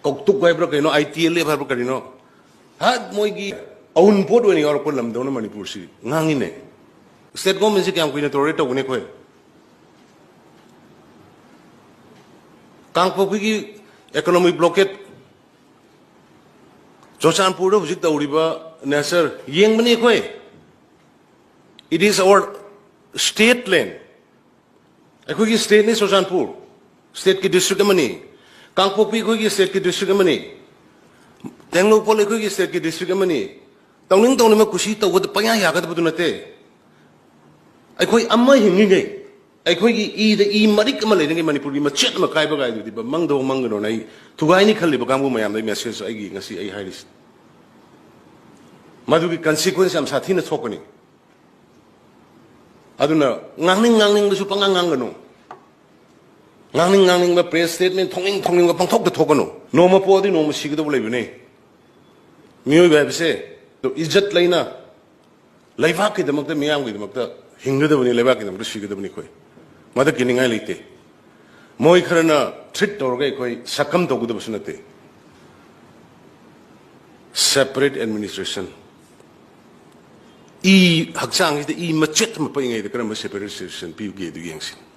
कौतुक हाइब्रा कहीं ITL हाइब्रा कहीं हाँ मोइगी अउन पोट वनी और कोई लम्दों ने मणिपुर सी गांगी ने स्टेट गवर्नमेंट से क्या कोई ने टोरेट हो गने कोई कांगपोपी की इकोनॉमिक ब्लॉकेट जोशानपुर हुजिक तौरीबा नेसर येंग बने कोई it is our state land अखोई की स्टेट ने जोशानपुर स्टेट की डिस्ट्रिक्ट मनी कांगपोपी अखोई की स्टेट की डिस्ट्रिक्ट मनी तेंगलोपल अखोई की स्टेट की डिस्ट्रिक्ट मनी तौनिंग तौनिंग में कुशी तो वो तो पयां यागत बुतु नते अखोई अम्मा हिंगी गई अखोई की ई मरिक अम्मा लेने मणिपुर की मचेत में काय बगाई दुदी बा मंगदो मंगनो नहीं थुगाई नहीं खल्ली बकामु मयाम दई मैसेज आएगी ngasi आई हाइरिस मधु की consequence हम साथी ने थोकनी अदुना ngang दसु पंगांग nganggano ngang में प्रेस स्टेटमेंट थोंगिंग में पंथोक थोकनो नोमा पोदी नोमा सिगदो लेबने मियोय बाबसे तो इज्जत लेना लेबाक की दमकता मियाम की दमकता हिंगदबनी लेबाक की दमकता सिगदबनी कोई मद किनिंगाय लेते मोय खरना ट्रीट तौरगे कोई सकम तौगदबस नते सेपरेट एडमिनिस्ट्रेशन ई हक्चांग ई मचेत म पइंगे द करम सेपरेट एडमिनिस्ट्रेशन पिउगे दु यंगसिन